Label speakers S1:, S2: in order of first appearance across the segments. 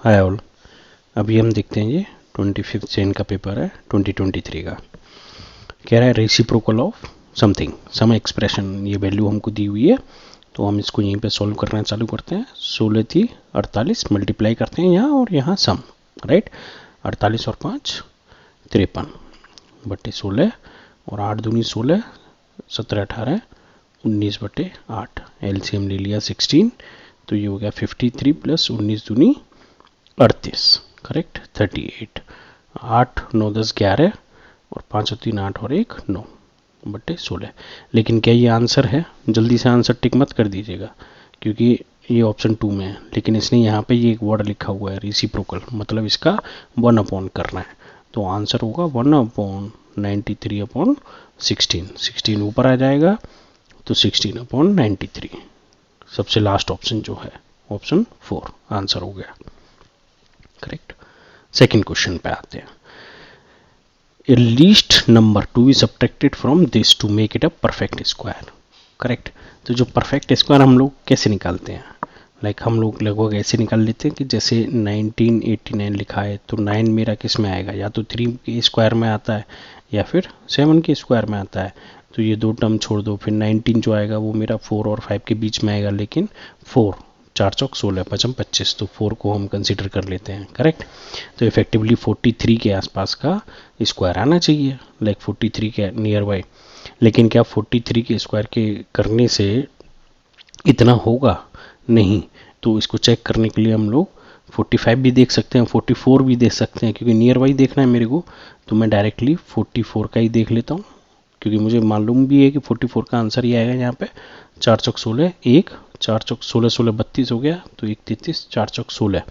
S1: Hi all. अभी हम देखते हैं ये 25th चेन का पेपर है 2023 का। कह रहा है reciprocal of something, some expression, ये वैल्यू हमको दी हुई है तो हम इसको यहीं पे सॉल्व करना चालू करते हैं। 16 थी 48, मल्टीप्लाई करते हैं यहाँ और यहाँ सम, राइट। 48 और 5 53 बटे 16 और 8 दूनी 16, 17 18 19 बटे 8, एलसीएम ले लिया 16, तो ये हो गया 53 प्लस 19 दूनी 38, करेक्ट 38। 8 9 10 11 और 5 और 3 8 और 1 9 बटे 16। लेकिन क्या ये आंसर है? जल्दी से आंसर टिक मत कर दीजिएगा क्योंकि ये ऑप्शन 2 में है, लेकिन इसने यहाँ पे ये एक वर्ड लिखा हुआ है रेसिप्रोकल, मतलब इसका 1 अपॉन करना है, तो आंसर होगा 1 अपॉन 93 अपॉन 16। 16 ऊपर आ जाएगा तो 16 अपॉन 93। सबसे लास्ट ऑप्शन जो है ऑप्शन 4 आंसर हो गया, करेक्ट। सेकंड क्वेश्चन पे आते हैं। A least number to be subtracted from this to make it a perfect square, correct. तो जो परफेक्ट स्क्वायर हम लोग कैसे निकालते हैं, लाइक हम लोग लगभग ऐसे निकाल लेते हैं कि जैसे 1989 लिखा है तो 9 मेरा किस में आएगा, या तो 3 के स्क्वायर में आता है या फिर 7 के स्क्वायर में आता है, तो ये दो टर्म छोड़ दो, फिर 19 जो आएगा वो मेरा 4 और 5 के बीच में आएगा, लेकिन 4 4 चौक 16 5 25, तो 4 को हम कंसिडर कर लेते हैं, करेक्ट। तो इफेक्टिवली 43 के आसपास का स्क्वायर आना चाहिए, लाइक 43 के नियर बाय। लेकिन क्या 43 के स्क्वायर के करने से इतना होगा? नहीं। तो इसको चेक करने के लिए हम लोग 45 भी देख सकते हैं, 44 भी देख सकते हैं, क्योंकि नियर बाई देखना है मेरे को, तो मैं डायरेक्टली 44 का ही देख लेता हूँ, क्योंकि मुझे मालूम भी है कि 44 का आंसर ही आएगा यहाँ पे। 4 चौक 16 1, 4 चौक 16 16 32 हो गया, तो 1 33, 4 चौक 16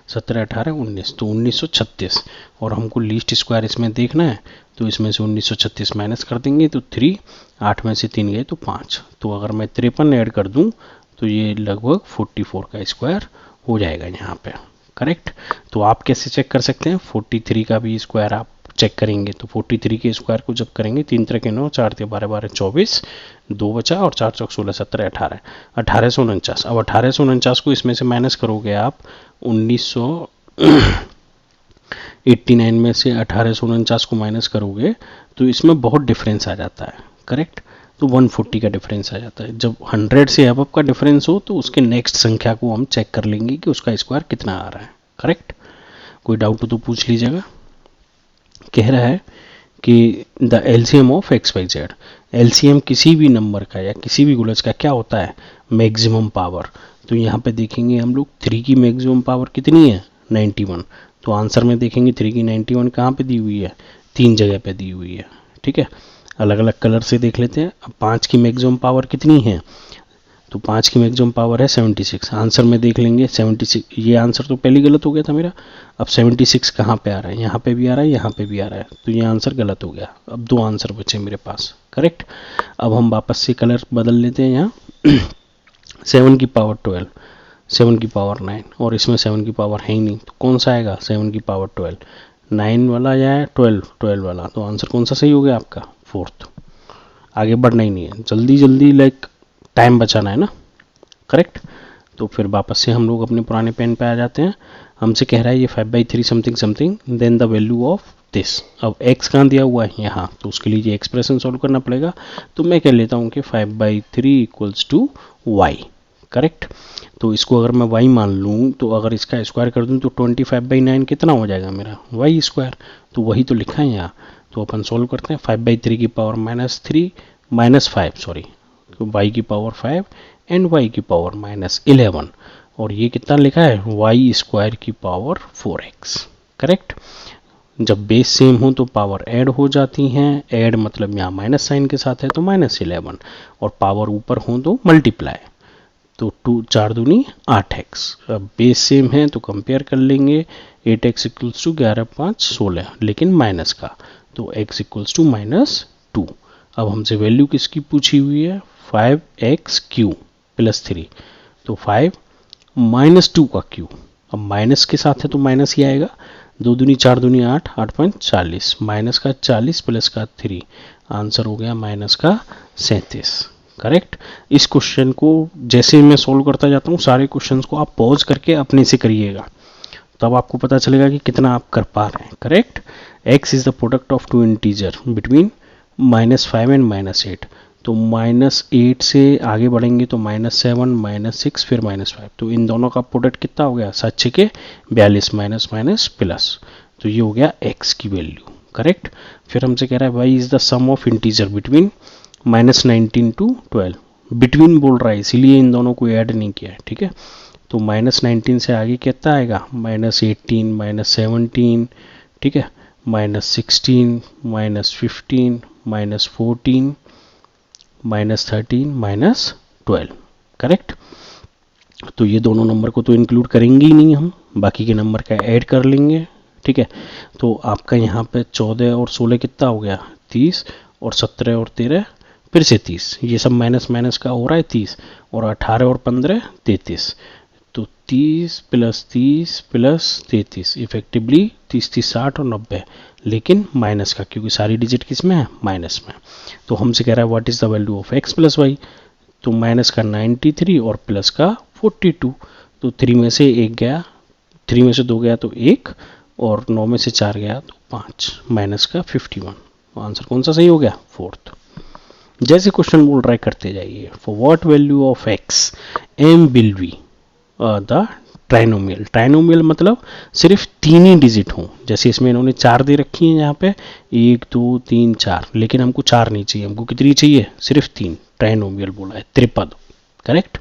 S1: 17 18 19, तो 1936। और हमको लीस्ट स्क्वायर इसमें देखना है, तो इसमें से 1936 माइनस कर देंगे तो 3, 8 में से 3 गए तो 5, तो अगर मैं 53 ऐड कर दूं तो ये लगभग 44 का स्क्वायर हो जाएगा यहाँ पे, करेक्ट। तो आप कैसे चेक कर सकते हैं? 43 का भी स्क्वायर आप चेक करेंगे, तो 43 के स्क्वायर को जब करेंगे 3 3 के 9, 4 3 12 12 24, 2 बचा और 4 चौक 16 17 18 1849। अब 1849 को इसमें से माइनस करोगे आप 1989 में से 1849 को माइनस करोगे तो इसमें बहुत डिफरेंस आ जाता है, करेक्ट। तो 140 का डिफरेंस आ जाता है। जब 100 से अब का डिफरेंस हो तो उसके नेक्स्ट संख्या को हम चेक कर लेंगे कि उसका स्क्वायर कितना आ रहा है, करेक्ट। कोई डाउट हो तो पूछ लीजिएगा। कह रहा है कि the LCM of x y z, LCM किसी भी नंबर का या किसी भी गुणज का क्या होता है? Maximum power. तो यहाँ पे देखेंगे हम लोग 3 की मैक्सिमम पावर कितनी है? 91। तो आंसर में देखेंगे 3 की 91 कहाँ पे दी हुई है? 3 जगह पे दी हुई है, ठीक है। अलग अलग कलर से देख लेते हैं। अब 5 की मैक्सिमम पावर कितनी है? तो 5 की मैक्सिमम पावर है 76। आंसर में देख लेंगे 76, ये आंसर तो पहले गलत हो गया था मेरा। अब 76 कहाँ पे आ रहा है? यहाँ पे भी आ रहा है, यहाँ पे भी आ रहा है, तो ये आंसर गलत हो गया। अब 2 आंसर बचे मेरे पास, करेक्ट। अब हम वापस से कलर बदल लेते हैं यहाँ 7 की पावर 12, 7 की पावर 9, और इसमें 7 की पावर है ही नहीं, तो कौन सा आएगा? 7 की पावर 12, 9 वाला या 12 वाला, तो आंसर कौन सा सही हो गया आपका? 4th। आगे बढ़ना ही नहीं है, जल्दी जल्दी लाइक टाइम बचाना है ना, करेक्ट। तो फिर वापस से हम लोग अपने पुराने पेन पे आ जाते हैं। हमसे कह रहा है ये 5/3 something something, then the value of this. अब x कहाँ दिया हुआ है? यहाँ, तो उसके लिए ये एक्सप्रेशन सॉल्व करना पड़ेगा। तो मैं कह लेता हूँ कि 5/3 इक्वल्स टू y, करेक्ट। तो इसको अगर मैं y मान लूँ तो अगर इसका स्क्वायर कर दूँ तो 25/9 कितना हो जाएगा मेरा? y square. तो वही तो लिखा है यहाँ, तो अपन सॉल्व करते हैं। 5/3 की पावर -5 सॉरी, तो y की पावर 5 एंड y की पावर -11, और ये कितना लिखा है? y स्क्वायर की पावर 4x, करेक्ट। जब बेस सेम हो तो पावर ऐड हो जाती हैं, ऐड मतलब यहाँ माइनस साइन के साथ है तो -11, और पावर ऊपर हो तो मल्टीप्लाई, तो 2 4 दूनी 8x। अब बेस सेम है तो कंपेयर कर लेंगे, 8x इक्वल्स टू 11 5 16, लेकिन माइनस का, तो x इक्वल्स टू -2। अब हमसे वैल्यू किसकी पूछी हुई है? 5x³ प्लस 3, तो 5 -2 का क्यू। अब माइनस के साथ है तो माइनस ही आएगा, 2 दूनी 4 दूनी 8, 8 पॉइंट 40, माइनस का 40 प्लस का 3, आंसर हो गया माइनस का 37, करेक्ट। इस क्वेश्चन को जैसे मैं सॉल्व करता जाता हूँ, सारे क्वेश्चंस को आप पॉज करके अपने से करिएगा, तब आपको पता चलेगा कि कितना आप कर पा रहे हैं। Correct. x is the product of two integer between -5 and -8। तो -8 से आगे बढ़ेंगे तो -7 -6 फिर -5, तो इन दोनों का प्रोडक्ट कितना हो गया, 7 के 42 माइनस माइनस प्लस, तो ये हो गया x की वैल्यू। करेक्ट। फिर हमसे कह रहा है y is the sum of integer between -19 to 12। Between बोल रहा है इसीलिए इन दोनों को ऐड नहीं किया है। ठीक है। तो -19 से आगे कितना आएगा, -18 -17, ठीक है, -16 -15 -14 -13 -12। करेक्ट। तो ये दोनों नंबर को तो इंक्लूड करेंगे ही नहीं हम, बाकी के नंबर का ऐड कर लेंगे। ठीक है। तो आपका यहाँ पे 14 और 16 कितना हो गया, 30, और 17 और 13 फिर से 30, ये सब माइनस माइनस का हो रहा है 30, और 18 और 15 33, तो 30 + 30 + 33 इफेक्टिवली 30 30 60 और 90, लेकिन माइनस का, क्योंकि सारी डिजिट किस में है, माइनस में। तो हमसे कह रहा है what is the value of x + y, तो माइनस का 93 और प्लस का 42, तो 3 में से 1 गया, 3 में से 2 गया तो 1, और 9 में से 4 गया तो 5, माइनस का 51। तो आंसर कौन सा सही हो गया, 4th। जैसे क्वेश्चन बोल रहा है करते जाइए। For what value of x m will be the trinomial. Trinomial मतलब सिर्फ 3 ही डिजिट हों, जैसे इसमें इन्होंने 4 दे रखी हैं यहाँ पे, 1 2 3 4, लेकिन हमको 4 नहीं चाहिए, हमको कितनी चाहिए, सिर्फ 3। ट्राइनोमियल बोला है, त्रिपद। करेक्ट।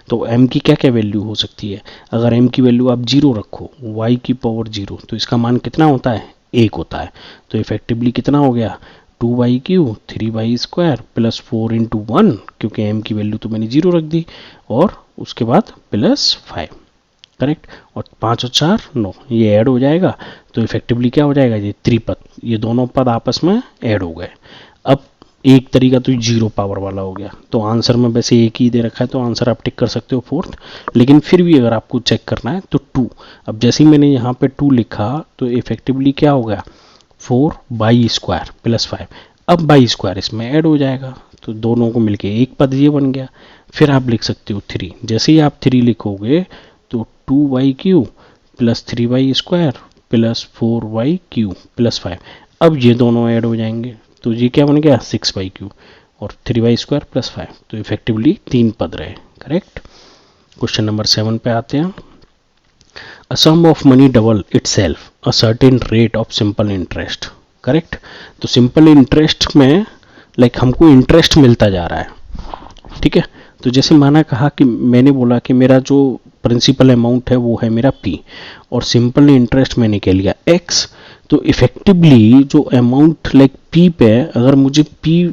S1: तो m की क्या क्या वैल्यू हो सकती है, अगर m की वैल्यू आप 0 रखो, y की पावर 0, तो इसका मान कितना होता है, 1 होता है। तो इफेक्टिवली कितना हो गया, 2y³ 3y² + 4 × 1, क्योंकि m की वैल्यू तो मैंने 0 रख दी, और उसके बाद +5। करेक्ट। और 5 और 4 9, ये ऐड हो जाएगा, तो इफेक्टिवली क्या हो जाएगा, ये त्रिपद, ये दोनों पद आपस में ऐड हो गए। अब एक तरीका तो 0 पावर वाला हो गया, तो आंसर में वैसे एक ही दे रखा है, तो आंसर आप टिक कर सकते हो 4th, लेकिन फिर भी अगर आपको चेक करना है तो 2। अब जैसे ही मैंने यहाँ पे 2 लिखा, तो इफेक्टिवली क्या हो गया, 4y² + 5। अब y² इसमें ऐड हो जाएगा, तो दोनों को मिलके एक पद ये बन गया। फिर आप लिख सकते हो 3, जैसे ही आप 3 लिखोगे तो 2y³ + 3y² + 4y³ + 5। अब ये दोनों ऐड हो जाएंगे, तो ये क्या बन गया, 6y³ और 3y² + 5, तो इफेक्टिवली 3 पद रहे। करेक्ट। क्वेश्चन नंबर 7 पे आते हैं। A sum of money double itself a certain rate of simple interest. Correct. तो सिंपल इंटरेस्ट में हमको इंटरेस्ट मिलता जा रहा है। ठीक है। तो जैसे माना कहा कि मैंने बोला कि मेरा जो प्रिंसिपल अमाउंट है वो है मेरा p, और सिंपल इंटरेस्ट मैंने कह लिया x, तो इफेक्टिवली जो अमाउंट p पे, अगर मुझे p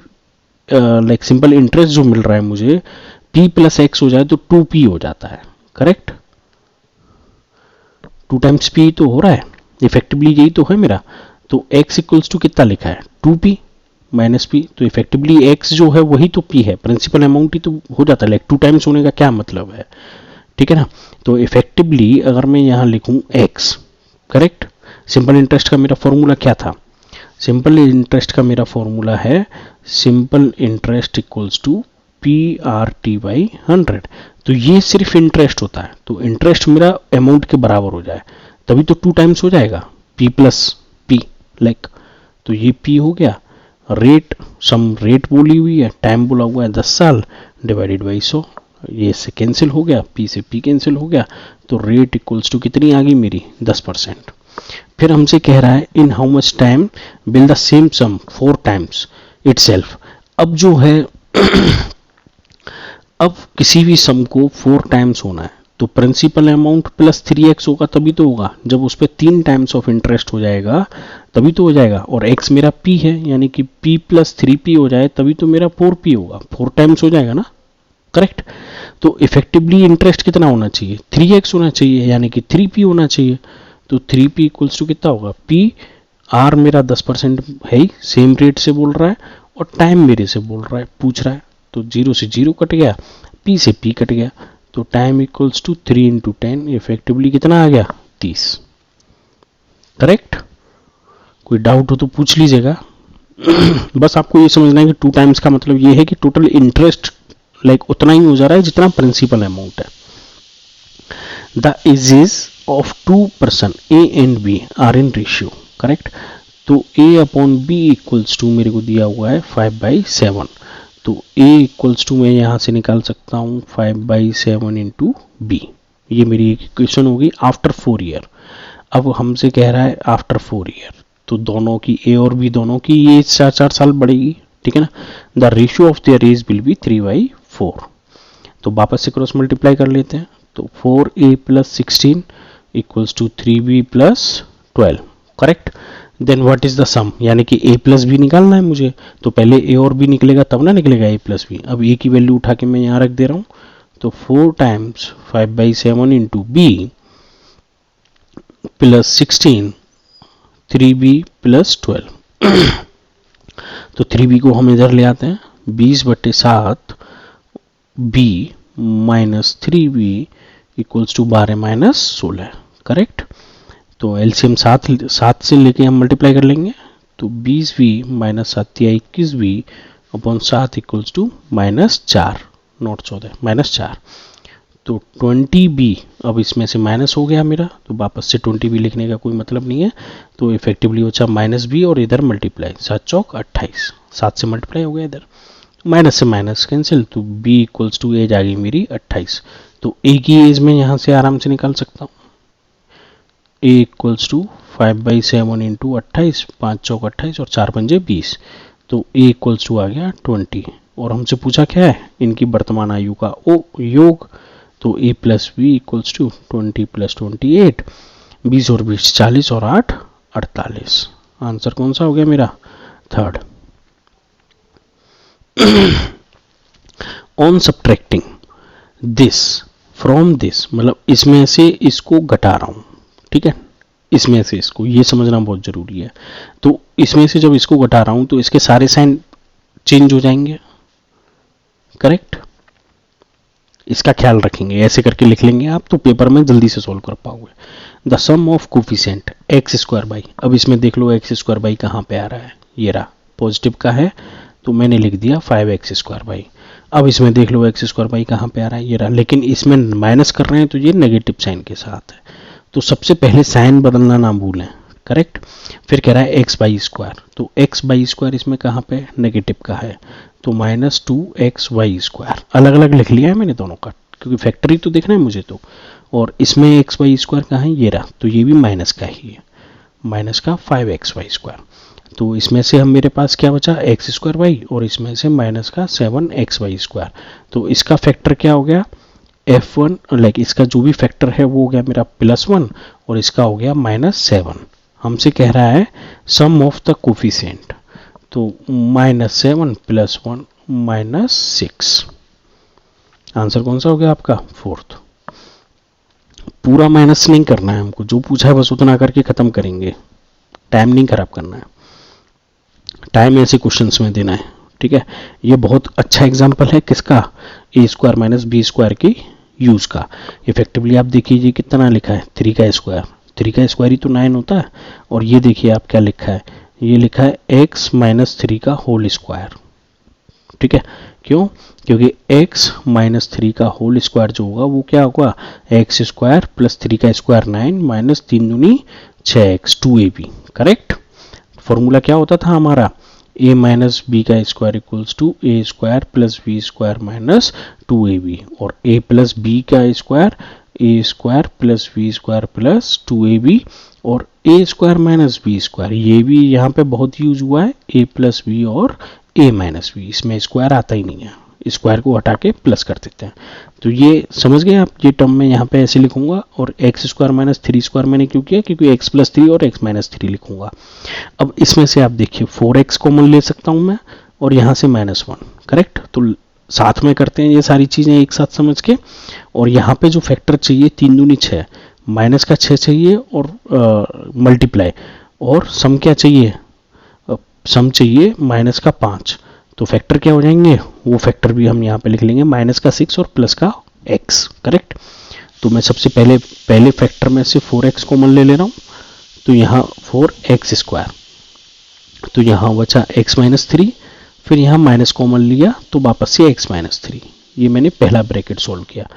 S1: सिंपल इंटरेस्ट जो मिल रहा है मुझे p + x हो जाए तो 2p हो जाता है। करेक्ट। 2 टाइम्स p तो हो रहा है, इफेक्टिवली यही तो है मेरा। तो x = कितना लिखा है, 2p - p, तो इफेक्टिवली x जो है वही तो p है, प्रिंसिपल अमाउंट ही तो हो जाता है। 2 टाइम्स होने का क्या मतलब है, ठीक है ना। तो इफेक्टिवली अगर मैं यहाँ लिखूं x, करेक्ट, सिंपल इंटरेस्ट का मेरा फॉर्मूला क्या था, सिंपल इंटरेस्ट का मेरा फॉर्मूला है सिंपल इंटरेस्ट = PRT/100। तो ये सिर्फ इंटरेस्ट होता है, तो इंटरेस्ट मेरा अमाउंट के बराबर हो जाए तभी तो 2 टाइम्स हो जाएगा, p + p तो ये p हो गया। रेट, सम रेट बोली हुई है, टाइम बोला हुआ है 10 साल, डिवाइडेड बाई 100, ये से कैंसिल हो गया, p से p कैंसिल हो गया, तो रेट = कितनी आ गई मेरी, 10%। फिर हमसे कह रहा है in how much time will the same sum 4 times itself. अब जो है अब किसी भी सम को 4 टाइम्स होना है, तो प्रिंसिपल अमाउंट + 3x होगा तभी तो होगा, जब उस पर 3 टाइम्स ऑफ इंटरेस्ट हो जाएगा तभी तो हो जाएगा, और x मेरा p है, यानी कि p + 3p हो जाए तभी तो मेरा 4p होगा, 4 टाइम्स हो जाएगा ना। करेक्ट। तो इफेक्टिवली इंटरेस्ट कितना होना चाहिए, 3x होना चाहिए, यानी कि 3p होना चाहिए। तो 3p = कितना होगा, p r मेरा 10% है ही, सेम रेट से बोल रहा है, और टाइम मेरे से बोल रहा है, पूछ रहा है, तो 0 से 0 कट गया, p से p कट गया, तो टाइम = 3 × 10, इफेक्टिवली कितना आ गया, 30। करेक्ट। कोई डाउट हो तो पूछ लीजिएगा। बस आपको ये समझना है कि 2 टाइम्स का मतलब ये है कि टोटल इंटरेस्ट उतना ही हो जा रहा है जितना प्रिंसिपल अमाउंट है। The ages of two person A and B are in ratio, correct. तो A upon B equals to मेरे को दिया हुआ है 5/7, तो a इक्वल्स टू मैं यहाँ से निकाल सकता हूँ 5/7 इंटू बी। ये मेरी एक इक्वेशन होगी आफ्टर 4 ईयर। अब हमसे कह रहा है आफ्टर 4 ईयर, तो दोनों की ए और बी दोनों की ये 4 साल बढ़ेगी, ठीक है ना। The ratio of their age will be 3/4। तो वापस से क्रॉस मल्टीप्लाई कर लेते हैं, तो 4a + 16 equals to 3b + 12, correct. Then what is the sum, यानी कि a + b निकालना है मुझे, तो पहले a और b निकलेगा तब ना निकलेगा a + b। अब a की वैल्यू उठा के मैं यहाँ रख दे रहा हूँ, तो 4 टाइम्स 5/7 इंटू b + 16 3b + 12। तो 3b को हम इधर ले आते हैं, 20/7 b - 3b equals to 12 - 16, correct. तो एलसीएम 7 से लेके हम मल्टीप्लाई कर लेंगे, तो 20b - 7 या 21b upon 7 equals to -4, not 14, -4। तो 20b अब इसमें से माइनस हो गया मेरा, तो वापस से 20b लिखने का कोई मतलब नहीं है, तो इफेक्टिवली बचा -b और इधर मल्टीप्लाई, 7 चौक 28, 7 से मल्टीप्लाई हो गया, इधर माइनस से माइनस कैंसिल, तो b इक्वल्स टू एज आ गई मेरी 28। तो a की एज में यहाँ से आराम से निकाल सकता हूँ, a इक्वल्स टू 5/7 इंटू 28, 5 चौक 28 और 4 पंजे 20, तो a इक्वल्स टू आ गया 20। और हमसे पूछा क्या है, इनकी वर्तमान आयु का योग, तो a + b इक्वल्स टू 20 + 28, 20 और 20 40 और 8 48। आंसर कौन सा हो गया मेरा, third. On subtracting this from this, मतलब इसमें से इसको घटा रहा हूं, ठीक है, इसमें से इसको, ये समझना बहुत जरूरी है। तो इसमें से जब इसको घटा रहा हूं तो इसके सारे साइन चेंज हो जाएंगे, करेक्ट। इसका ख्याल रखेंगे, ऐसे करके लिख लेंगे आप, तो पेपर में जल्दी से सोल्व कर पाओगे। The sum of coefficient x²/, अब इसमें देख लो x² कहाँ पे आ रहा है, ये रहा, पॉजिटिव का है, तो मैंने लिख दिया 5x²/। अब इसमें देख लो x² कहाँ पे आ रहा है, ये रहा, लेकिन इसमें माइनस कर रहे हैं तो ये नेगेटिव साइन के साथ है, तो सबसे पहले साइन बदलना ना भूलें, करेक्ट। फिर कह रहा है x/², तो x/² इसमें कहाँ पे नेगेटिव का है, तो -2xy², अलग अलग लिख लिया है मैंने दोनों का, क्योंकि फैक्टरी तो देखना है मुझे तो। और इसमें xy² कहाँ है, ये रहा, तो ये भी माइनस का ही है, माइनस का 5xy²। तो इसमें से हम मेरे पास क्या बचा, x²y, और इसमें से माइनस का 7xy²। तो इसका फैक्टर क्या हो गया, f1, लाइक इसका जो भी फैक्टर है वो हो गया मेरा +1, और इसका हो गया -7। हमसे कह रहा है सम ऑफ द कोफिशिएंट, तो -7 + 1 -6। आंसर कौन सा हो गया आपका, फोर्थ। पूरा माइनस नहीं करना है हमको, जो पूछा है बस उतना करके खत्म करेंगे, टाइम नहीं खराब करना है, टाइम ऐसे क्वेश्चंस में देना है, ठीक है। ये बहुत अच्छा एग्जांपल है किसका, a² - b² की यूज का। इफेक्टिवली आप देखिए कितना लिखा है, 3 का स्क्वायर, 3 का स्क्वायर ही तो 9 होता है। और ये देखिए आप क्या लिखा है, ये लिखा है x - 3 का होल स्क्वायर, ठीक है। क्यों, क्योंकि x - 3 का होल स्क्वायर जो होगा वो क्या होगा, x² + 3 का स्क्वायर 9 - 3 दूनी 6x 2ab, करेक्ट। फॉर्मूला क्या होता था हमारा, a - b² equals to a² + b² - 2ab, और a + b² a² + b² + 2ab, और a² - b², ये भी यहाँ पे बहुत यूज हुआ है, a + b और a - b, इसमें स्क्वायर आता ही नहीं है, स्क्वायर को हटा के प्लस कर देते हैं। तो ये समझ गए आप, ये टर्म में यहाँ पे ऐसे लिखूंगा, और x² - 3² मैंने क्यों किया, क्योंकि x + 3 और x - 3 लिखूंगा। अब इसमें से आप देखिए 4x कॉमन ले सकता हूं मैं, और यहाँ से -1, करेक्ट। तो साथ में करते हैं ये सारी चीजें एक साथ समझ के। और यहाँ पे जो फैक्टर चाहिए 3 दूनी 6, माइनस का 6 चाहिए, और मल्टीप्लाई, और सम क्या चाहिए, सम चाहिए माइनस का 5। तो फैक्टर क्या हो जाएंगे, वो फैक्टर भी हम यहाँ पे लिख लेंगे, माइनस का 6 और प्लस का x, करेक्ट। तो मैं सबसे पहले फैक्टर में से 4x कॉमन ले रहा हूँ, तो यहाँ 4x², तो यहाँ बचा x - 3, फिर यहाँ माइनस कॉमन लिया तो वापस से x - 3, ये मैंने पहला ब्रैकेट सोल्व किया।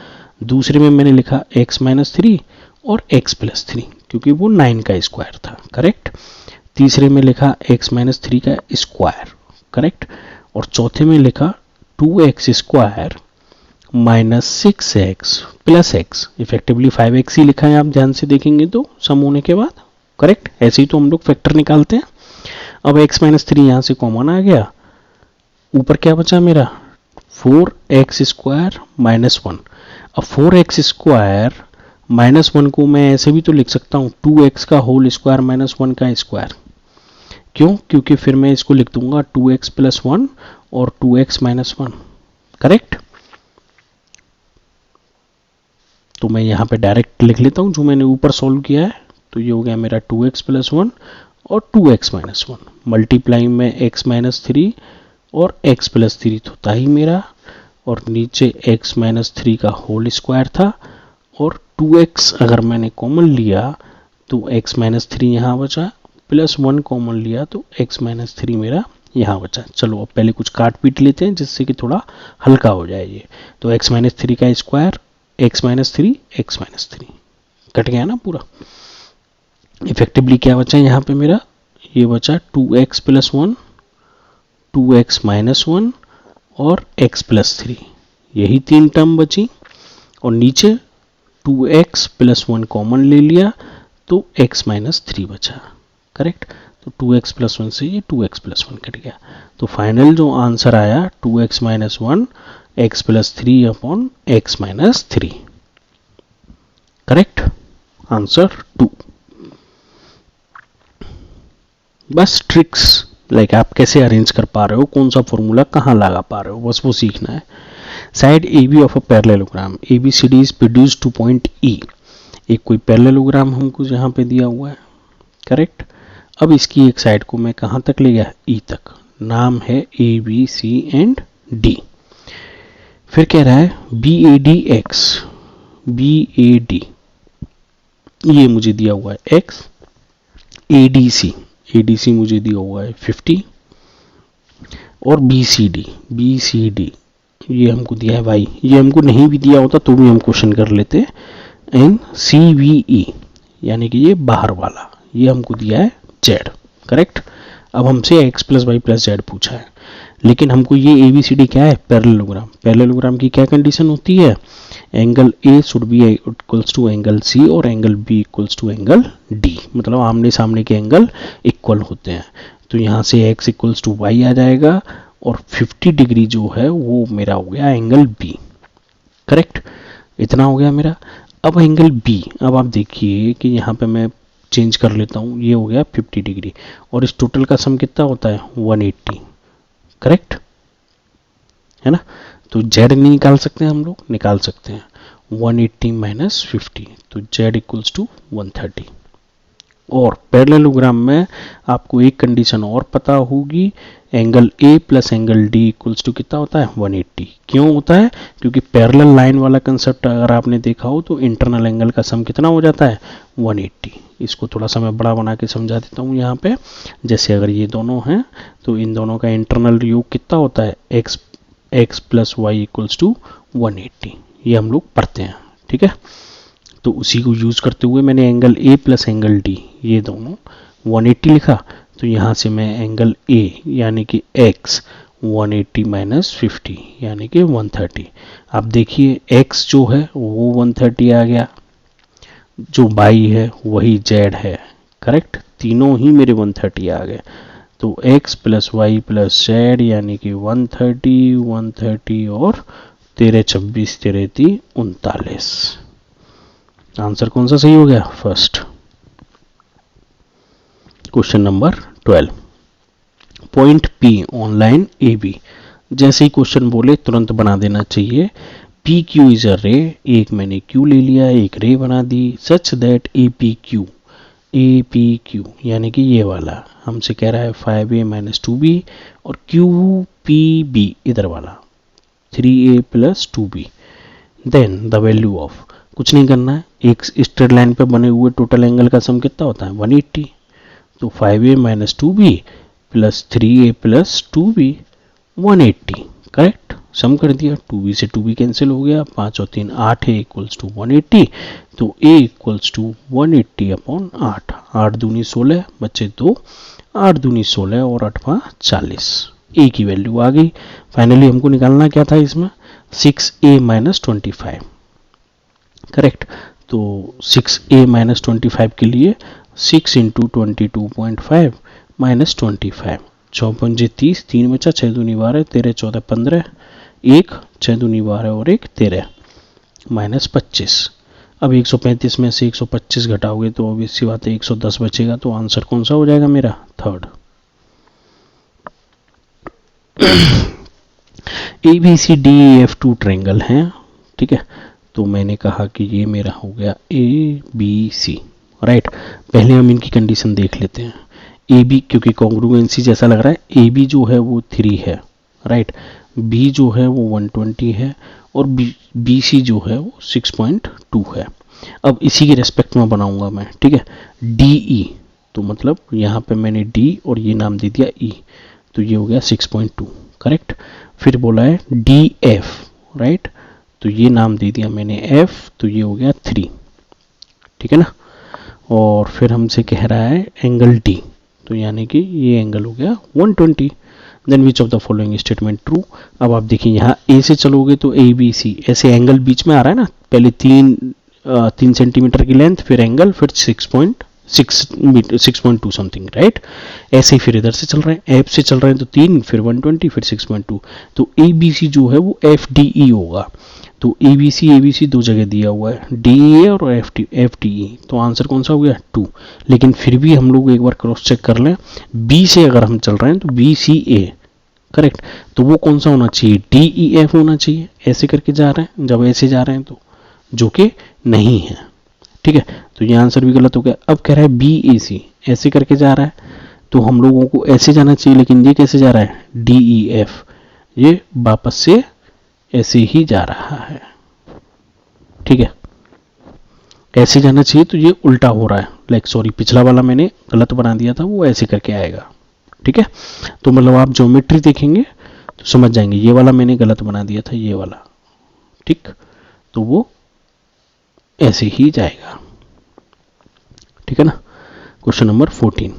S1: दूसरे में मैंने लिखा x - 3, और x प्लस 3, क्योंकि वो 9 का स्क्वायर था, करेक्ट। तीसरे में लिखा x माइनस 3 का स्क्वायर, करेक्ट। और चौथे में लिखा 2x square minus 6x plus x, effectively 5x ही लिखा है, आप ध्यान से देखेंगे तो सम होने के बाद, करेक्ट। ऐसे ही तो हम लोग फैक्टर निकालते हैं। अब x माइनस 3 यहां से कॉमन आ गया, ऊपर क्या बचा मेरा 4x स्क्वायर माइनस 1। अब 4x स्क्वायर माइनस 1 को मैं ऐसे भी तो लिख सकता हूं 2x का होल स्क्वायर माइनस 1 का स्क्वायर। क्यों? क्योंकि फिर मैं इसको लिख दूंगा 2x प्लस 1 और 2x माइनस 1, करेक्ट। तो मैं यहां पे डायरेक्ट लिख लेता हूं जो मैंने ऊपर सॉल्व किया है। तो ये हो गया मेरा 2x प्लस 1 और 2x माइनस 1 मल्टीप्लाइंग में x माइनस 3 और x प्लस 3 तो था ही मेरा, और नीचे x माइनस 3 का होल स्क्वायर था, और 2x अगर मैंने कॉमन लिया तो x माइनस 3 यहाँ बचा, प्लस 1 कॉमन लिया तो x माइनस 3 मेरा यहाँ बचा। चलो अब पहले कुछ काट पीट लेते हैं जिससे कि थोड़ा हल्का हो जाए ये। तो x माइनस 3 का square, x minus 3, x minus 3 cut गया ना पूरा। इफेक्टिवली क्या बचा यहाँ पे मेरा, ये बचा 2x प्लस 1, 2x माइनस 1 और x प्लस 3, यही तीन टर्म बची। और नीचे 2x प्लस 1 कॉमन ले लिया तो x माइनस 3 बचा, करेक्ट। तो 2x प्लस 1 से ये 2x प्लस 1 कट गया। तो फाइनल जो आंसर आया 2x minus 1 x plus 3 upon x minus 3, correct answer 2। बस ट्रिक्स लाइक आप कैसे अरेंज कर पा रहे हो, कौन सा फॉर्मूला कहाँ लगा पा रहे हो, बस वो सीखना है। Side A B of a parallelogram A B C D is produce to point E. एक कोई पैरेललोग्राम हमको यहाँ पे दिया हुआ है, करेक्ट। अब इसकी एक साइड को मैं कहाँ तक ले गया, ई तक, नाम है A B C and D. फिर कह रहा है B A D x, B A D ये मुझे दिया हुआ है एक्स, ए डी सी मुझे दिया हुआ है 50, और बी सी डी ये हमको दिया है वाई, ये हमको नहीं भी दिया होता तो भी हम क्वेश्चन कर लेते। एंड सी वी ई यानी कि ये बाहर वाला, ये हमको दिया है जेड, करेक्ट। अब हमसे x plus y plus z पूछा है, लेकिन हमको ये ए बी सी डी क्या है, पैरेललोग्राम। पैरेललोग्राम की क्या कंडीशन होती है, angle A should be equals to angle C और angle B equals to angle D, मतलब आमने सामने के एंगल इक्वल होते हैं। तो यहाँ से x इक्वल्स टू वाई आ जाएगा, और 50 डिग्री जो है वो मेरा हो गया एंगल बी, करेक्ट। इतना हो गया मेरा। अब एंगल बी, अब आप देखिए कि यहाँ पे मैं चेंज कर लेता हूँ, ये हो गया 50 डिग्री, और इस टोटल का सम कितना होता है 180, करेक्ट है ना। तो z नहीं निकाल सकते हम लोग, निकाल सकते हैं 180 माइनस 50, तो z इक्वल्स टू 130। और पैरेललोग्राम में आपको एक कंडीशन और पता होगी, angle A plus angle D equals to कितना होता है 180। क्यों होता है, क्योंकि पैरेलल लाइन वाला कंसेप्ट अगर आपने देखा हो तो इंटरनल एंगल का सम कितना हो जाता है 180। इसको थोड़ा सा मैं बड़ा बना के समझा देता हूँ यहाँ पे। जैसे अगर ये दोनों हैं तो इन दोनों का इंटरनल योग कितना होता है x plus y equals to 180, ये हम लोग पढ़ते हैं, ठीक है। तो उसी को यूज करते हुए मैंने angle A plus angle D ये दोनों 180 लिखा। तो यहाँ से मैं एंगल ए यानी कि x 180 माइनस 50 यानी कि 130। आप देखिए x जो है वो 130 आ गया, जो y है वही z है, करेक्ट। तीनों ही मेरे 130 आ गए। तो x plus y plus z यानी कि 130 130 और 13 26 13 3 39। आंसर कौन सा सही हो गया, first. Question number 12, point P on line AB। जैसे ही क्वेश्चन बोले तुरंत बना देना चाहिए। पी क्यू इज अ रे, एक मैंने क्यू ले लिया, एक रे बना दी, such that A P Q यानी कि ये वाला हमसे कह रहा है 5a माइनस 2b, और क्यू पी बी इधर वाला 3a plus 2b। Then the value of, कुछ नहीं करना है, एक स्ट्रेट लाइन पे बने हुए टोटल एंगल का सम कितना होता है 180। तो 5a minus 2b plus 3a plus 2b 180, correct. Sum कर दिया, 2b से 2b कैंसिल हो गया, 5 और 3 8 है इक्वल्स टू 180, तो a इक्वल्स टू 180 अपॉन 8, 8 दूनी 16 बच्चे 2, 8 दूनी 16 और 8 40, a की वैल्यू आ गई। फाइनली हमको निकालना क्या था इसमें, 6a माइनस 25, करेक्ट। तो 6a माइनस 25 के लिए 6 इंटू 22.5 माइनस 25, 6 पंजे 30, 3 बचा, 6 दूनी 12, 13 14 15, 1 6 दूनी 12 और 1 13 माइनस 25। अब 135 में से 125 घटाओगे तो ऑब्वियस सी बात है 110 बचेगा, तो आंसर कौन सा हो जाएगा मेरा, थर्ड। ABCDEF टू ट्रायंगल हैं, ठीक है। तो मैंने कहा कि ये मेरा हो गया ABC, राइट। पहले हम इनकी कंडीशन देख लेते हैं। AB क्योंकि कॉन्ग्रुएंसी जैसा लग रहा है, AB जो है वो 3 है, राइट। B जो है वो 120 है और BC जो है वो 6.2 है। अब इसी के रेस्पेक्ट में बनाऊंगा मैं, ठीक है। DE तो मतलब यहाँ पे मैंने D और ये नाम दे दिया E, तो ये हो गया 6.2, करेक्ट। फिर बोला है DF, राइट, तो ये नाम दे दिया मैंने F, तो ये हो गया 3, ठीक है ना। और फिर हमसे कह रहा है एंगल D, तो यानी कि ये एंगल हो गया 120। Then which of the following statement true. अब आप देखिए यहाँ A से चलोगे तो ABC, ऐसे एंगल बीच में आ रहा है ना, पहले 3 सेंटीमीटर की लेंथ, फिर एंगल, फिर 6.2 समथिंग, राइट। ऐसे ही फिर इधर से चल रहे हैं, F से चल रहे हैं तो 3, फिर 120, फिर 6.2, तो ABC जो है वो FDE होगा। तो ABC दो जगह दिया हुआ है, DEA और FDE, तो आंसर कौन सा हो गया 2। लेकिन फिर भी हम लोग एक बार क्रॉस चेक कर लें, B से अगर हम चल रहे हैं तो BCA, करेक्ट, तो वो कौन सा होना चाहिए, DEF होना चाहिए। ऐसे करके जा रहे हैं, जब ऐसे जा रहे हैं तो, जो कि नहीं है, ठीक है, तो ये आंसर भी गलत हो गया। अब कह रहा है BAC, ऐसे करके जा रहा है, तो हम लोगों को ऐसे जाना चाहिए, लेकिन ये कैसे जा रहा है, DEF, ये वापस से ऐसे ही जा रहा है, ठीक है। ऐसे जाना चाहिए तो ये उल्टा हो रहा है, लाइक सॉरी, पिछला वाला मैंने गलत बना दिया था, वो ऐसे करके आएगा, ठीक है। तो मतलब आप ज्योमेट्री देखेंगे तो समझ जाएंगे, ये वाला मैंने गलत बना दिया था, ये वाला, ठीक, तो वो ऐसे ही जाएगा, ठीक है ना। Question number 14,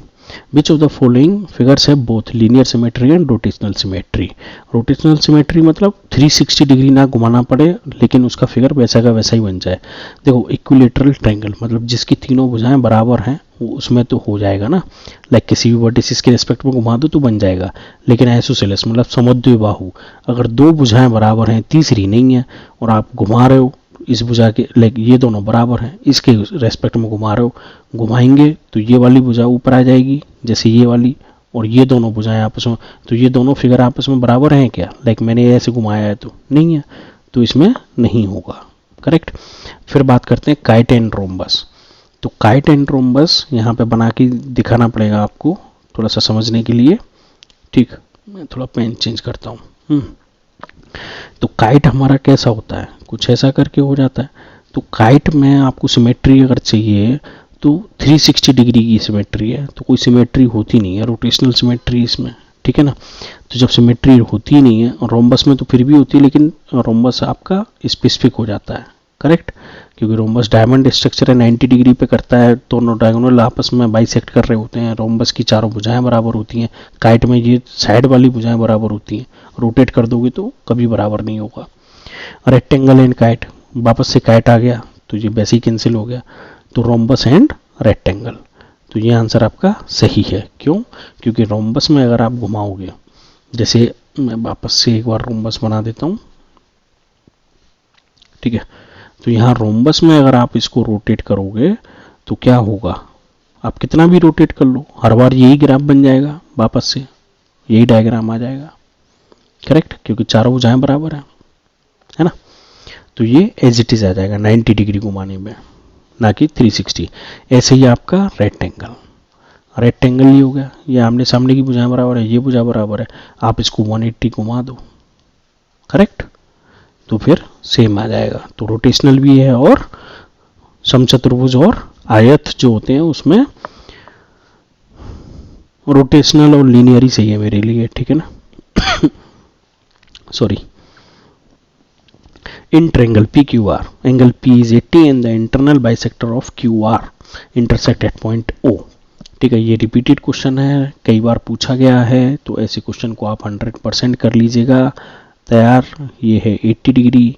S1: which of the following figures है both linear symmetry and rotational symmetry. Rotational symmetry मतलब 360 डिग्री ना घुमाना पड़े, लेकिन उसका फिगर वैसा का वैसा ही बन जाए। देखो इक्विलेटरल ट्रायंगल मतलब जिसकी तीनों भुजाएं बराबर हैं, उसमें तो हो जाएगा ना, लाइक किसी भी वर्टिसिस के रिस्पेक्ट में घुमा दो तो बन जाएगा। लेकिन आइसोसेलेस मतलब समुद्रबाहु, अगर दो भुजाएं बराबर हैं, तीसरी नहीं है, और आप घुमा रहे हो इस भुजा के, लाइक ये दोनों बराबर हैं, इसके रेस्पेक्ट में घुमा रहे हो, घुमाएंगे तो ये वाली भुजा ऊपर आ जाएगी जैसे ये वाली, और ये दोनों भुजाएं आपस में, तो ये दोनों फिगर आपस में बराबर हैं क्या, लाइक मैंने ऐसे घुमाया है तो नहीं है, तो इसमें नहीं होगा, करेक्ट। फिर बात करते हैं काइट एंड रोम्बस। तो काइट एंड रोम्बस यहाँ पे बना के दिखाना पड़ेगा आपको थोड़ा सा समझने के लिए, ठीक। मैं थोड़ा पेन चेंज करता हूँ। तो काइट हमारा कैसा होता है, कुछ ऐसा करके हो जाता है। तो काइट में आपको सिमेट्री अगर चाहिए तो 360 डिग्री की सिमेट्री है, तो कोई सिमेट्री होती नहीं है, रोटेशनल सिमेट्री इसमें, ठीक है ना। तो जब सिमेट्री होती नहीं है, रोम्बस में तो फिर भी होती है, लेकिन रोम्बस आपका स्पेसिफिक हो जाता है, करेक्ट, क्योंकि रोम्बस डायमंड स्ट्रक्चर है, 90 डिग्री पे करता है, दोनों डायगोनल आपस में बाइसेक्ट कर रहे होते हैं, रोम्बस की चारों भुजाएं बराबर होती हैं। काइट में ये साइड वाली भुजाएं बराबर होती हैं, रोटेट कर दोगे तो कभी बराबर नहीं होगा। रेक्टेंगल एंड काइट, वापस से काइट आ गया तो ये वैसे ही कैंसिल हो गया, तो रोम्बस एंड रेक्टेंगल, तो ये आंसर आपका सही है। क्यों, क्योंकि रोम्बस में अगर आप घुमाओगे, जैसे मैं वापस से एक बार रोम्बस बना देता हूँ, ठीक है, तो यहाँ रोम्बस में अगर आप इसको रोटेट करोगे तो क्या होगा, आप कितना भी रोटेट कर लो हर बार यही ग्राफ बन जाएगा, वापस से यही डायग्राम आ जाएगा, करेक्ट, क्योंकि चारों भुजाएं बराबर है ना। तो ये एज इट इज आ जाएगा 90 डिग्री घुमाने में, ना कि 360। ऐसे ही आपका रेक्टेंगल, रेक्टेंगल ही हो गया, ये आमने सामने की भुजाएं बराबर है, ये भुजा बराबर है, आप इसको 180 घुमा दो, करेक्ट, तो फिर सेम आ जाएगा। तो रोटेशनल भी है और समचतुर्भुज और आयत जो होते हैं उसमें रोटेशनल और लीनियर ही सही है मेरे लिए, ठीक है ना। Sorry, in triangle PQR angle P is 80 and the internal bisector of QR intersect at point O। ठीक है, ये रिपीटेड क्वेश्चन है, कई बार पूछा गया है, तो ऐसे क्वेश्चन को आप 100% कर लीजिएगा तैयार। ये है 80 डिग्री,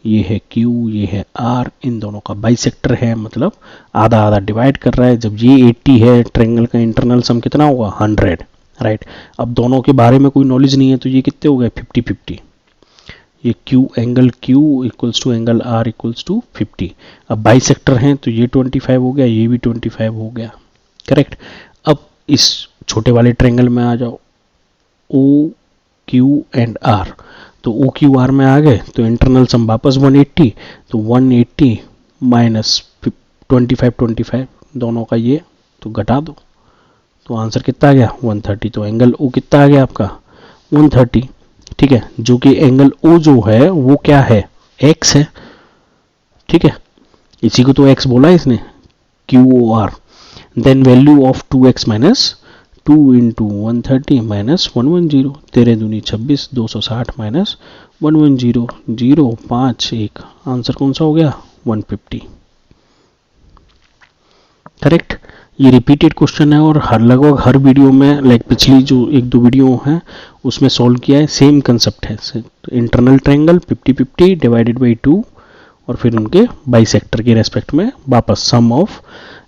S1: ये है Q, ये है R, इन दोनों का बाइसेक्टर है, मतलब आधा आधा डिवाइड कर रहा है। जब ये 80 है, ट्रायंगल का इंटरनल सम कितना होगा 100, राइट। अब दोनों के बारे में कोई नॉलेज नहीं है तो ये कितने हो गए 50-50। ये Q angle Q equals to angle R equals to 50। अब बाइसेक्टर हैं तो ये 25 हो गया, ये भी 25 हो गया, करेक्ट। अब इस छोटे वाले ट्रायंगल में आ जाओ, O Q एंड R, तो O Q R में आ गए तो इंटरनल सम वापस 180, तो 180 माइनस 25 दोनों का ये तो घटा दो, तो आंसर कितना आ गया 130। तो एंगल O कितना आ गया आपका 130, ठीक है, जो कि एंगल O जो है वो क्या है X है, ठीक है, इसी को तो X बोला है इसने, QOR। Then value of 2x minus 2 into 130 minus 110, तेरे दूनी 26, 260 माइनस 110, 0 5 1, आंसर कौन सा हो गया 150, करेक्ट। ये रिपीटेड क्वेश्चन है और लगभग हर वीडियो में, लाइक पिछली जो 1-2 वीडियो हैं उसमें सॉल्व किया है, सेम कंसेप्ट है। इंटरनल ट्रायंगल 50-50 डिवाइडेड बाई 2 और फिर उनके बाइसेक्टर के रेस्पेक्ट में वापस sum of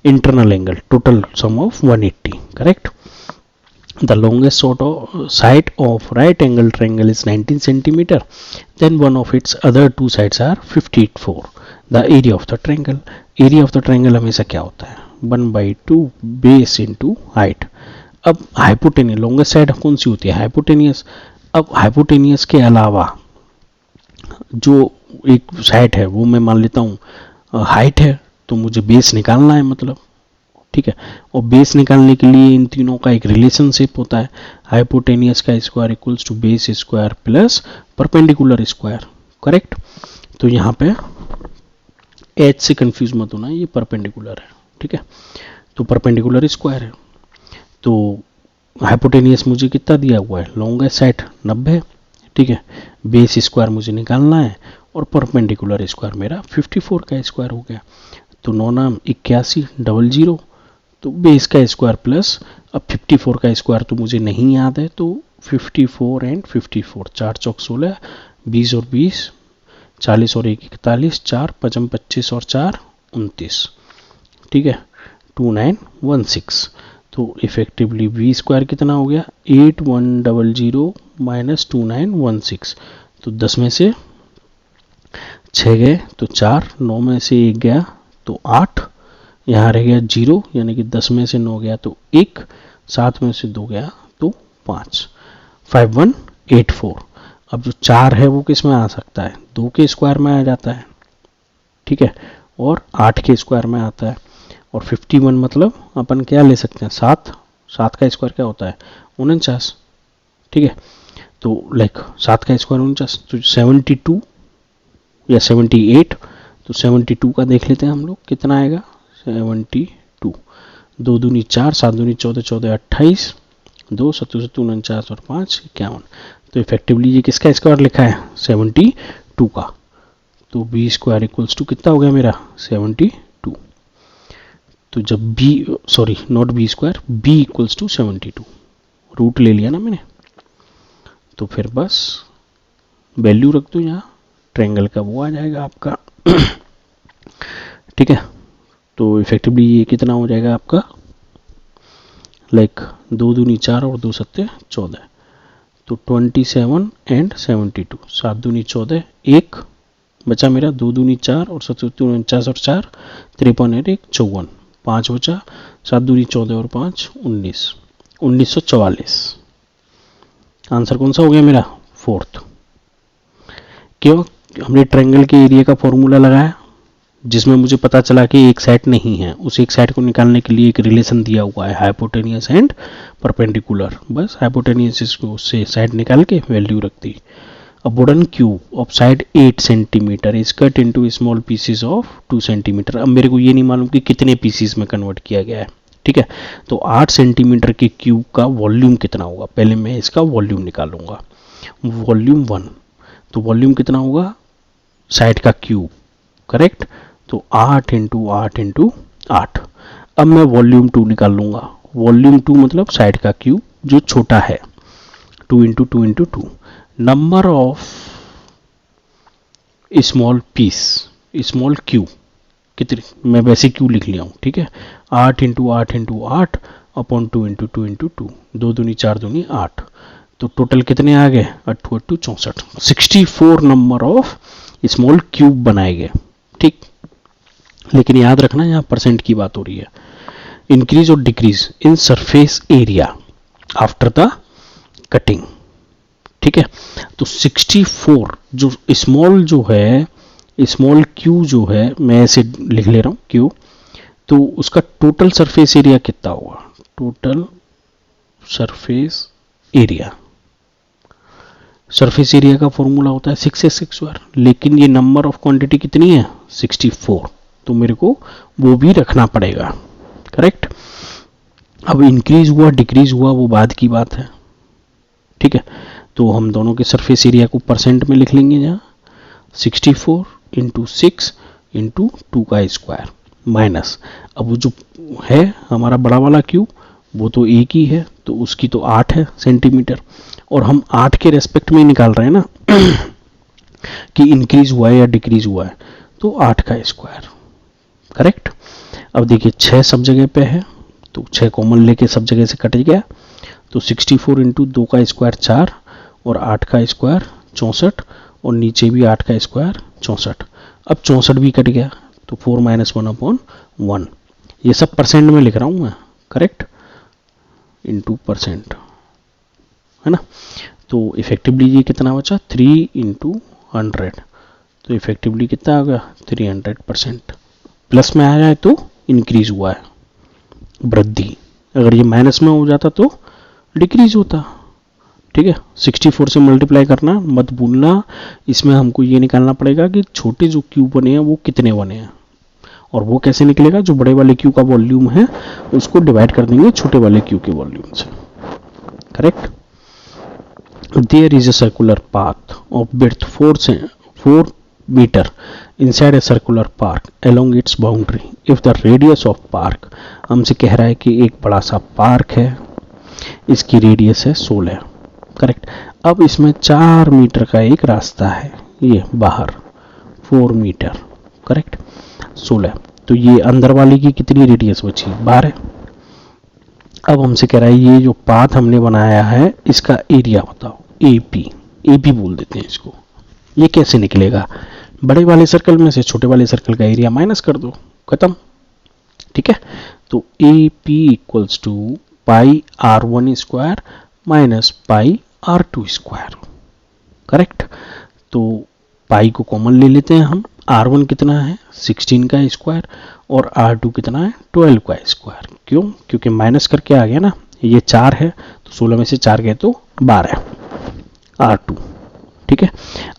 S1: internal angle, total sum of 180, correct. The longest side of right angle triangle is 19 centimeter. Then one of its other two sides are 54. The area of the triangle. Area of the triangle हमेशा क्या होता है 1/2 base into height। अब hypotenuse longest side कौन सी होती है hypotenuse. अब hypotenuse के अलावा जो एक साइड है वो मैं मान लेता हूँ हाइट है, तो मुझे बेस निकालना है मतलब, ठीक है। और बेस निकालने के लिए इन तीनों का एक रिलेशनशिप होता है, हाइपोटेनियस का square equals to base square plus perpendicular square, correct. तो यहाँ पे एच से कंफ्यूज मत होना, ये परपेंडिकुलर है, ठीक है, तो परपेंडिकुलर स्क्वायर है। तो हाइपोटेनियस मुझे कितना दिया हुआ है लॉन्गेस्ट साइड 90, ठीक है, बेस स्क्वायर मुझे निकालना है और परपेंडिकुलर स्क्वायर मेरा 54 का स्क्वायर हो गया। तो 9 नाम 81 00, तो बेस का स्क्वायर प्लस, अब 54 का स्क्वायर तो मुझे नहीं याद है, तो 54 एंड 54, 4 चौक 16, 20 और 20, 40 और 1 41, 4 5 25 और 4 29, ठीक है, 2916। तो इफेक्टिवली वी स्क्वायर कितना हो गया 8100 माइनस 2916, तो 10 में से 6 गए तो 4, 9 में से 1 गया तो 8, यहाँ रह गया 0, यानी कि 10 में से 9 गया तो 1, 7 में से 2 गया तो 5, 5184। अब जो 4 है वो किस में आ सकता है 2 के स्क्वायर में आ जाता है, ठीक है, और 8 के स्क्वायर में आता है, और 51 मतलब अपन क्या ले सकते हैं 7, 7 का स्क्वायर क्या होता है 49, ठीक है, तो लाइक 7 का स्क्वायर 49, तो 72 या 78, तो 72 का देख लेते हैं हम लोग कितना आएगा 72, 2 दूनी 4, 7 दूनी 14, 14 28, 2 7 7 49 और 5 51। तो इफेक्टिवली ये किसका स्क्वायर लिखा है 72 का, तो बी स्क्वायर इक्वल्स टू कितना हो गया मेरा 72। तो जब B sorry not B square, B equals to 72, root ले लिया ना मैंने, तो फिर बस वैल्यू रख दो यहाँ, ट्रायंगल का वो आ जाएगा आपका ठीक है। तो इफेक्टिवली ये कितना हो जाएगा आपका लाइक 2 दूनी 4 और 2 सत्ते 14, तो 27 एंड 72, 7 दूनी 14, 1 बचा मेरा, 2 दूनी 4 और 7 49 और 4 53 और 1 54, 5 बचा, 7 दूनी 14 और 5 19, 1944। आंसर कौन सा हो गया मेरा 4th। क्यों हमने ट्रायंगल के एरिया का फॉर्मूला लगाया जिसमें मुझे पता चला कि एक साइड नहीं है, उस एक साइड को निकालने के लिए एक रिलेशन दिया हुआ है हाइपोटेनियस एंड परपेंडिकुलर, बस हाइपोटेनियस को से साइड निकाल के वैल्यू रख दी। A wooden cube of side 8 cm is cut into small pieces of 2 cm। अब मेरे को ये नहीं मालूम कि कितने पीसीस में कन्वर्ट किया गया है, ठीक है, तो 8 सेंटीमीटर के क्यूब का वॉल्यूम कितना होगा, पहले मैं इसका वॉल्यूम निकालूंगा, वॉल्यूम 1, तो वॉल्यूम कितना होगा साइड का क्यूब, करेक्ट। तो 8 इंटू 8 इंटू 8। अब मैं वॉल्यूम 2 निकाल लूंगा। वॉल्यूम 2 मतलब साइड का क्यूब जो छोटा है, 2 into 2 into 2। Number of small piece, small cube कितनी, मैं वैसे क्यू लिख लिया हूँ, ठीक है। 8 into 8 into 8 upon 2 into 2 into 2, 2 दूनी 4 दूनी 8। तो टोटल कितने आ गए, 8 8 64, 64 नंबर ऑफ स्मॉल क्यूब बनाए गए, ठीक। लेकिन याद रखना यहाँ परसेंट की बात हो रही है। इंक्रीज और decrease in surface area after the cutting, ठीक है। तो 64 जो स्मॉल जो है, स्मॉल क्यू जो है, मैं ऐसे लिख ले रहा हूं क्यू, तो उसका टोटल सरफेस एरिया कितना होगा, total surface area. Surface area का फॉर्मूला होता है 6x², लेकिन ये नंबर ऑफ क्वांटिटी कितनी है 64, तो मेरे को वो भी रखना पड़ेगा, करेक्ट। अब इंक्रीज हुआ डिक्रीज हुआ वो बाद की बात है, ठीक है। तो हम दोनों के सरफेस एरिया को परसेंट में लिख लेंगे, जहाँ 64 इंटू 6 इंटू 2 का स्क्वायर माइनस, अब वो जो है हमारा बड़ा वाला क्यूब वो तो एक ही है, तो उसकी तो 8 है सेंटीमीटर, और हम 8 के रेस्पेक्ट में निकाल रहे हैं ना कि इंक्रीज हुआ है या डिक्रीज हुआ है, तो 8 का स्क्वायर, करेक्ट। अब देखिए 6 सब जगह पे है, तो 6 कॉमन लेके सब जगह से कट गया, तो 64 इंटू 2 का स्क्वायर 4 और 8 का स्क्वायर 64, और नीचे भी 8 का स्क्वायर 64। अब 64 भी कट गया, तो 4 माइनस 1 अपॉन 1। ये सब परसेंट में लिख रहा हूँ मैं, करेक्ट, इंटू परसेंट, है ना। तो इफेक्टिवली ये कितना बचा 3 इंटू 100, तो इफेक्टिवली कितना आ गया 300%। प्लस में आ जाए तो इंक्रीज हुआ है, वृद्धि। अगर ये माइनस में हो जाता तो डिक्रीज होता, ठीक है। 64 से मल्टीप्लाई करना मत भूलना, इसमें हमको ये निकालना पड़ेगा कि छोटे जो क्यूब बने हैं वो कितने बने हैं, और वो कैसे निकलेगा, जो बड़े वाले क्यू का वॉल्यूम है उसको डिवाइड कर देंगे छोटे वाले क्यू के वॉल्यूम से, correct. There is a circular path of width 4 meter inside a circular park along its boundary if the radius of park, हमसे कह रहा है कि एक बड़ा सा पार्क है, इसकी रेडियस है 16, करेक्ट। अब इसमें 4 मीटर का एक रास्ता है, ये बाहर 4 मीटर, करेक्ट, 16, तो ये अंदर वाली की कितनी रेडियस बची 12। अब हमसे कह रहा है ये जो पाथ हमने बनाया है इसका एरिया बताओ, एपी बोल देते हैं इसको। ये कैसे निकलेगा, बड़े वाले सर्कल में से छोटे वाले सर्कल का एरिया माइनस कर दो, खत्म, ठीक है। तो A P equals to pi R1 square minus pi R2 square, correct. तो पाई को कॉमन ले लेते हैं हम, R1 कितना है 16 का स्क्वायर और R2 कितना है 12 का स्क्वायर। क्यों, क्योंकि माइनस करके आ गया ना, ये 4 है तो 16 में से 4 गए तो 12 R2, ठीक है।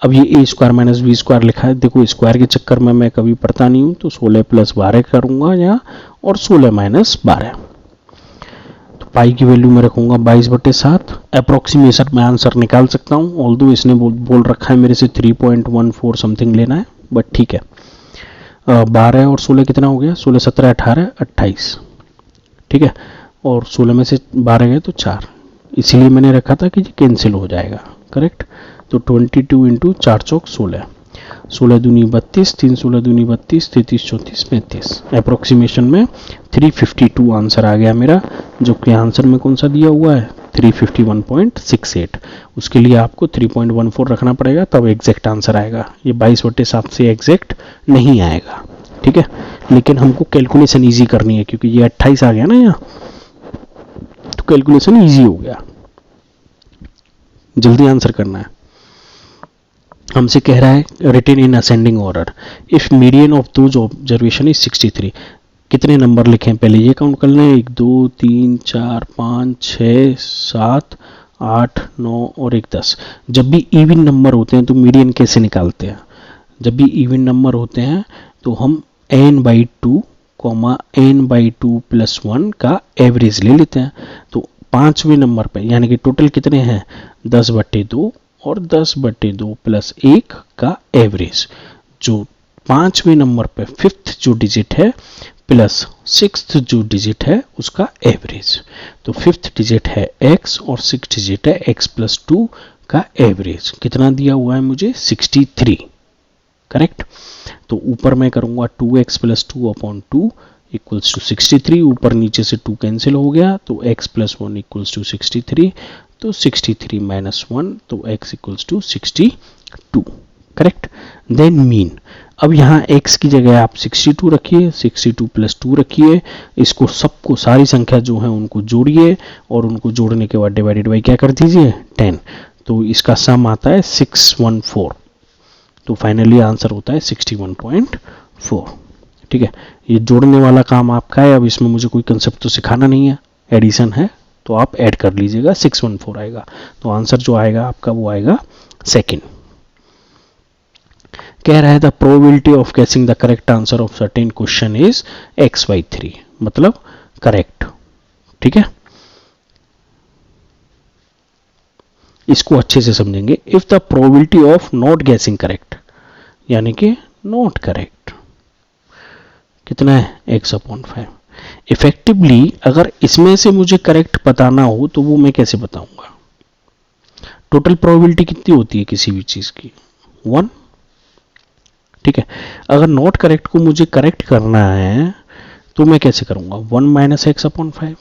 S1: अब ये ए स्क्वायर माइनस बी स्क्वायर लिखा है, देखो स्क्वायर के चक्कर में मैं कभी पढ़ता नहीं हूँ, तो 16 प्लस 12 करूंगा यहाँ, और 16 माइनस 12, तो पाई की वैल्यू मैं रखूंगा 22/7। अप्रोक्सीमेशन में आंसर निकाल सकता हूँ, ऑल्दो इसने बोल रखा है मेरे से 3.14 समथिंग लेना है, बट ठीक है। 12 और 16 कितना हो गया, 16 17 18 28, ठीक है, और 16 में से 12 गए तो 4, इसीलिए मैंने रखा था कि ये कैंसिल हो जाएगा, करेक्ट। तो 22 इंटू 4 चौक 16, 16 दूनी 32, 3 16 दूनी 32, 33 34 35, अप्रोक्सीमेशन में 352 आंसर आ गया मेरा, जो कि आंसर में कौन सा दिया हुआ है 351.68। उसके लिए आपको 3.14 रखना पड़ेगा, तब एग्जैक्ट आंसर आएगा, ये 22/7 से एग्जैक्ट नहीं आएगा, ठीक है। लेकिन हमको कैलकुलेशन ईजी करनी है, क्योंकि ये 28 आ गया ना यहाँ, तो कैलकुलेशन ईजी हो गया, जल्दी आंसर करना है। हमसे कह रहा है written in ascending order if median of those observation is 63। कितने नंबर लिखें, पहले ये काउंट कर लें, 1 2 3 4 5 6 7 8 9 और 1 10। जब भी इवन नंबर होते हैं तो मीडियन कैसे निकालते हैं, जब भी इवन नंबर होते हैं तो हम n/2 n/2 + 1 का एवरेज ले लेते हैं। तो 5वें नंबर पे यानी कि टोटल कितने हैं 10/2 और 10/2 + 1 का एवरेज, जो 5वें नंबर पे 5th जो डिजिट है प्लस 6th जो डिजिट है उसका एवरेज। तो 5th डिजिट है x और 6th डिजिट है x प्लस 2 का एवरेज कितना दिया हुआ है मुझे 63, करेक्ट। तो ऊपर मैं करूंगा 2x plus 2 upon 2 equals to 63, ऊपर नीचे से 2 कैंसिल हो गया तो x प्लस 1 इक्वल्स टू 63, तो 63 माइनस 1 तो x equals to 62, correct. Then mean, अब यहाँ x की जगह आप 62 रखिए, 62 प्लस 2 रखिए, इसको सबको सारी संख्या जो है उनको जोड़िए और उनको जोड़ने के बाद डिवाइडेड बाई क्या कर दीजिए 10, तो इसका सम आता है 614, तो फाइनली आंसर होता है 61.4। ठीक है, ये जोड़ने वाला काम आपका है। अब इसमें मुझे कोई कंसेप्ट तो सिखाना नहीं है, एडिशन है तो आप ऐड कर लीजिएगा, 614 आएगा। तो आंसर जो आएगा आपका वो आएगा सेकंड। कह रहा है द प्रोबेबिलिटी ऑफ गेसिंग the correct answer of certain question is x/3, मतलब करेक्ट। ठीक है, इसको अच्छे से समझेंगे। If the probability of not गेसिंग करेक्ट, यानी कि नॉट करेक्ट कितना है x/5। इफेक्टिवली अगर इसमें से मुझे करेक्ट बताना हो तो वो मैं कैसे बताऊंगा? टोटल प्रोबेबिलिटी कितनी होती है किसी भी चीज की? 1। ठीक है, अगर नॉट करेक्ट को मुझे करेक्ट करना है तो मैं कैसे करूंगा? 1 माइनस x/5।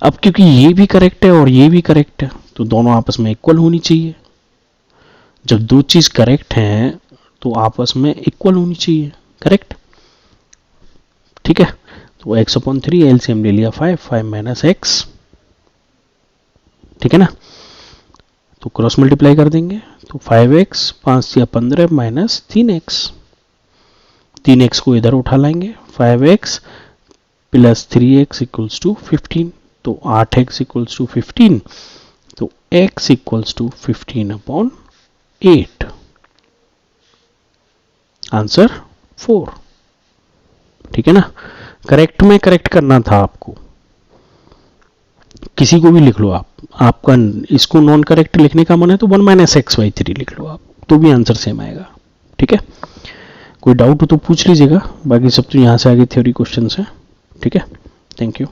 S1: अब क्योंकि ये भी करेक्ट है और ये भी करेक्ट है तो दोनों आपस में इक्वल होनी चाहिए। जब दो चीज करेक्ट हैं तो आपस में इक्वल होनी चाहिए, करेक्ट। ठीक है, तो x/3 एलसीएम ले लिया 5 माइनस x, ठीक है ना, तो क्रॉस मल्टीप्लाई कर देंगे तो 5x 5 या 15 माइनस 3x, 3x को इधर उठा लाएंगे, 5x plus 3x equals to 15, तो 8x इक्वल्स टू 15, तो x इक्वल्स टू 15/8, आंसर 4। ठीक है ना, करेक्ट में करेक्ट करना था आपको, किसी को भी लिख लो आप, आपका इसको नॉन करेक्ट लिखने का मन है तो 1 माइनस x/3 लिख लो आप, तो भी आंसर सेम आएगा। ठीक है, कोई डाउट हो तो पूछ लीजिएगा, बाकी सब तो यहाँ से आगे थ्योरी क्वेश्चन है। ठीक है, थैंक यू।